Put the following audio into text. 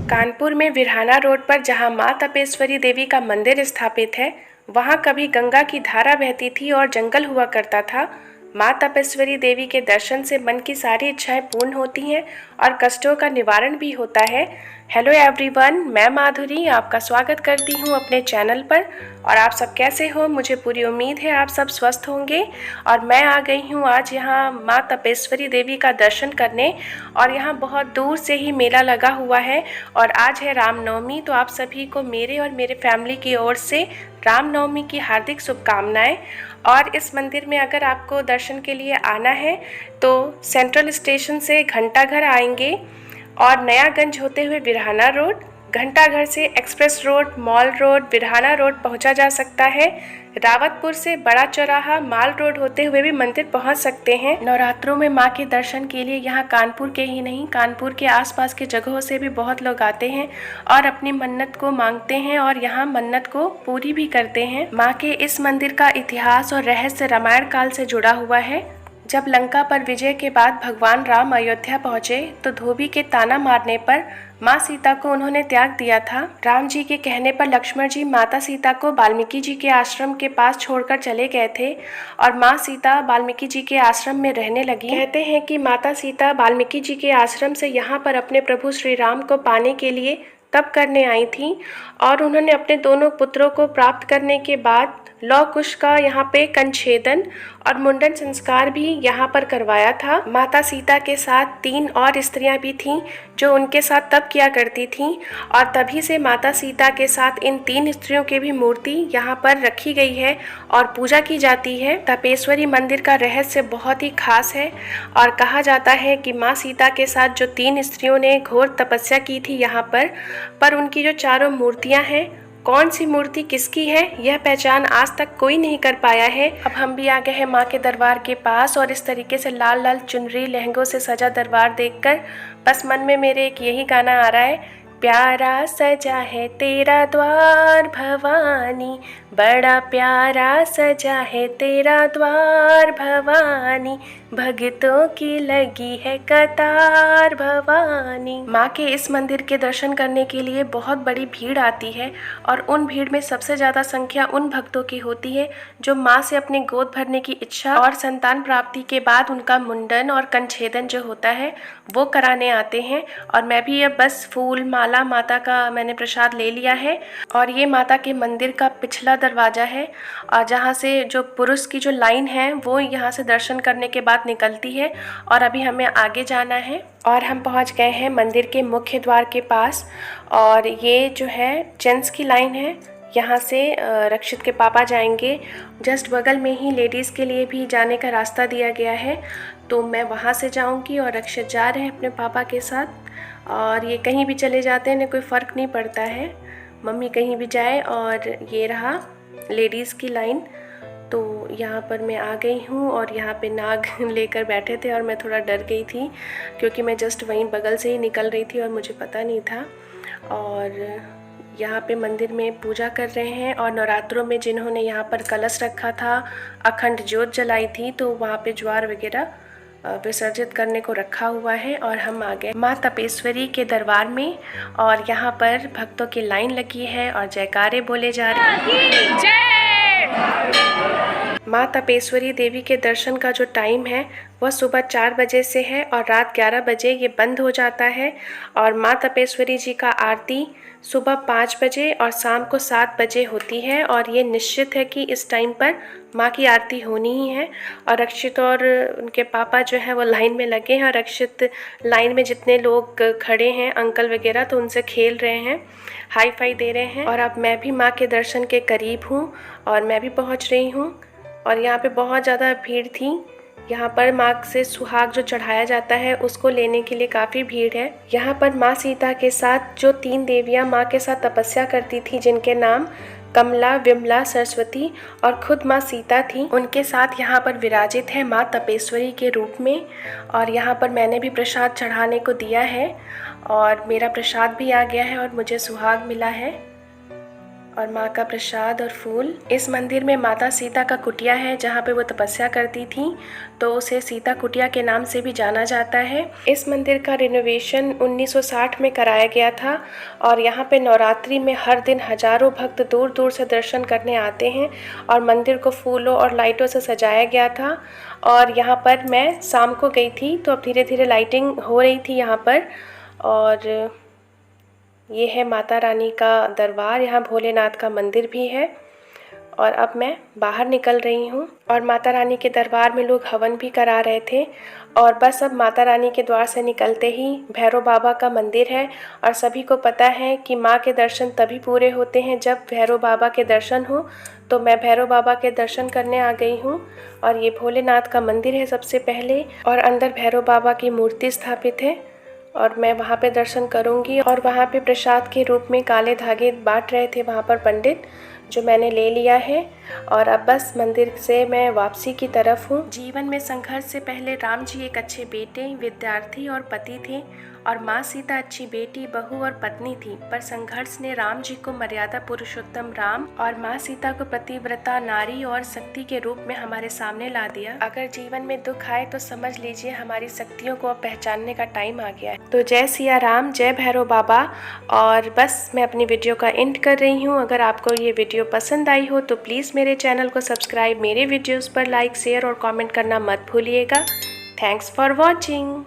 कानपुर में विरहाना रोड पर जहां मां तपेश्वरी देवी का मंदिर स्थापित है, वहां कभी गंगा की धारा बहती थी और जंगल हुआ करता था। मां तपेश्वरी देवी के दर्शन से मन की सारी इच्छाएं पूर्ण होती हैं और कष्टों का निवारण भी होता है। हेलो एवरीवन, मैं माधुरी आपका स्वागत करती हूं अपने चैनल पर। और आप सब कैसे हो? मुझे पूरी उम्मीद है आप सब स्वस्थ होंगे। और मैं आ गई हूं आज यहां मां तपेश्वरी देवी का दर्शन करने, और यहां बहुत दूर से ही मेला लगा हुआ है। और आज है रामनवमी, तो आप सभी को मेरे और मेरे फैमिली की ओर से रामनवमी की हार्दिक शुभकामनाएं। और इस मंदिर में अगर आपको दर्शन के लिए आना है तो सेंट्रल स्टेशन से घंटाघर आएंगे और नयागंज होते हुए बिरहाना रोड, घंटाघर से express road, mall road, Birhana road पहुंचा जा सकता है। रावतपुर से बड़ा चौराहा, माल रोड होते हुए भी मंदिर पहुंच सकते हैं। नवरात्रों में मां के दर्शन के लिए यहां कानपुर के ही नहीं, कानपुर के आसपास के जगहों से भी बहुत लोग आते हैं और अपनी मन्नत को मांगते हैं और यहां मन्नत को पूरी भी करते हैं। मां के इस मंदिर का इतिहास और रहस्य रामायण काल से जुड़ा हुआ है। जब लंका पर विजय के बाद भगवान राम अयोध्या पहुंचे तो धोबी के ताना मारने पर मां सीता को उन्होंने त्याग दिया था। राम जी के कहने पर लक्ष्मण जी माता सीता को वाल्मीकि जी के आश्रम के पास छोड़कर चले गए थे और मां सीता वाल्मीकि जी के आश्रम में रहने लगी। कहते हैं कि माता सीता वाल्मीकि जी के आश्रम से यहाँ पर अपने प्रभु श्री राम को पाने के लिए तप करने आई थी और उन्होंने अपने दोनों पुत्रों को प्राप्त करने के बाद लौ कुश का यहाँ पे कंछेदन और मुंडन संस्कार भी यहाँ पर करवाया था। माता सीता के साथ 3 और स्त्रियां भी थीं जो उनके साथ तप किया करती थीं और तभी से माता सीता के साथ इन 3 स्त्रियों की भी मूर्ति यहाँ पर रखी गई है और पूजा की जाती है। तपेश्वरी मंदिर का रहस्य बहुत ही खास है और कहा जाता है कि माँ सीता के साथ जो 3 स्त्रियों ने घोर तपस्या की थी यहाँ पर उनकी जो चारों मूर्तियाँ हैं, कौन सी मूर्ति किसकी है यह पहचान आज तक कोई नहीं कर पाया है। अब हम भी आ गए हैं माँ के दरबार के पास और इस तरीके से लाल लाल चुनरी लहंगों से सजा दरबार देखकर बस मन में मेरे एक यही गाना आ रहा है, प्यारा सजा है तेरा द्वार भवानी, बड़ा प्यारा सजा है तेरा द्वार भवानी, भक्तों की लगी है कतार भवानी। माँ के इस मंदिर के दर्शन करने के लिए बहुत बड़ी भीड़ आती है और उन भीड़ में सबसे ज़्यादा संख्या उन भक्तों की होती है जो माँ से अपनी गोद भरने की इच्छा और संतान प्राप्ति के बाद उनका मुंडन और कंछेदन जो होता है वो कराने आते हैं। और मैं भी अब बस फूल माला माता का मैंने प्रसाद ले लिया है और ये माता के मंदिर का पिछला दरवाज़ा है और जहाँ से जो पुरुष की जो लाइन है वो यहाँ से दर्शन करने के बाद निकलती है और अभी हमें आगे जाना है। और हम पहुँच गए हैं मंदिर के मुख्य द्वार के पास और ये जो है जेंट्स की लाइन है, यहाँ से रक्षित के पापा जाएंगे। जस्ट बगल में ही लेडीज़ के लिए भी जाने का रास्ता दिया गया है, तो मैं वहाँ से जाऊँगी और रक्षित जा रहे हैं अपने पापा के साथ। और ये कहीं भी चले जाते हैं, कोई फ़र्क नहीं पड़ता है, मम्मी कहीं भी जाए। और ये रहा लेडीज़ की लाइन, तो यहाँ पर मैं आ गई हूँ और यहाँ पे नाग लेकर बैठे थे और मैं थोड़ा डर गई थी क्योंकि मैं जस्ट वहीं बगल से ही निकल रही थी और मुझे पता नहीं था। और यहाँ पे मंदिर में पूजा कर रहे हैं और नवरात्रों में जिन्होंने यहाँ पर कलश रखा था, अखंड ज्योत जलाई थी, तो वहाँ पे ज्वार वगैरह विसर्जित करने को रखा हुआ है। और हम आ गए माँ तपेश्वरी के दरबार में और यहाँ पर भक्तों की लाइन लगी है और जयकारे बोले जा रहे हैं। माँ तपेश्वरी देवी के दर्शन का जो टाइम है वह सुबह 4 बजे से है और रात 11 बजे ये बंद हो जाता है। और माँ तपेश्वरी जी का आरती सुबह 5 बजे और शाम को 7 बजे होती है और ये निश्चित है कि इस टाइम पर माँ की आरती होनी ही है। और रक्षित और उनके पापा जो है वो लाइन में लगे हैं और रक्षित लाइन में जितने लोग खड़े हैं अंकल वगैरह तो उनसे खेल रहे हैं, हाई फाई दे रहे हैं। और अब मैं भी माँ के दर्शन के करीब हूँ और मैं भी पहुँच रही हूँ और यहाँ पे बहुत ज़्यादा भीड़ थी। यहाँ पर माँ से सुहाग जो चढ़ाया जाता है उसको लेने के लिए काफ़ी भीड़ है। यहाँ पर माँ सीता के साथ जो 3 देवियाँ माँ के साथ तपस्या करती थी जिनके नाम कमला, विमला, सरस्वती और खुद माँ सीता थी, उनके साथ यहाँ पर विराजित है माँ तपेश्वरी के रूप में। और यहाँ पर मैंने भी प्रसाद चढ़ाने को दिया है और मेरा प्रसाद भी आ गया है और मुझे सुहाग मिला है। और माँ का प्रसाद और फूल। इस मंदिर में माता सीता का कुटिया है जहाँ पे वो तपस्या करती थी, तो उसे सीता कुटिया के नाम से भी जाना जाता है। इस मंदिर का रिनोवेशन 1960 में कराया गया था और यहाँ पे नवरात्रि में हर दिन हजारों भक्त दूर दूर से दर्शन करने आते हैं और मंदिर को फूलों और लाइटों से सजाया गया था। और यहाँ पर मैं शाम को गई थी तो अब धीरे धीरे लाइटिंग हो रही थी यहाँ पर। और ये है माता रानी का दरबार, यहाँ भोलेनाथ का मंदिर भी है। और अब मैं बाहर निकल रही हूँ और माता रानी के दरबार में लोग हवन भी करा रहे थे। और बस अब माता रानी के द्वार से निकलते ही भैरव बाबा का मंदिर है और सभी को पता है कि माँ के दर्शन तभी पूरे होते हैं जब भैरव बाबा के दर्शन हो। तो मैं भैरव बाबा के दर्शन करने आ गई हूँ और ये भोलेनाथ का मंदिर है सबसे पहले और अंदर भैरव बाबा की मूर्ति स्थापित है और मैं वहाँ पे दर्शन करूँगी। और वहाँ पे प्रसाद के रूप में काले धागे बांट रहे थे वहाँ पर पंडित, जो मैंने ले लिया है। और अब बस मंदिर से मैं वापसी की तरफ हूँ। जीवन में संघर्ष से पहले राम जी एक अच्छे बेटे, विद्यार्थी और पति थे और माँ सीता अच्छी बेटी, बहू और पत्नी थी। पर संघर्ष ने राम जी को मर्यादा पुरुषोत्तम राम और माँ सीता को पतिव्रता नारी और शक्ति के रूप में हमारे सामने ला दिया। अगर जीवन में दुख आए तो समझ लीजिए हमारी शक्तियों को पहचानने का टाइम आ गया है। तो जय सिया राम, जय भैरव बाबा। और बस मैं अपनी वीडियो का एंड कर रही हूँ। अगर आपको ये वीडियो पसंद आई हो तो प्लीज़ मेरे चैनल को सब्सक्राइब, मेरे वीडियोज़ पर लाइक, शेयर और कॉमेंट करना मत भूलिएगा। Thanks for watching.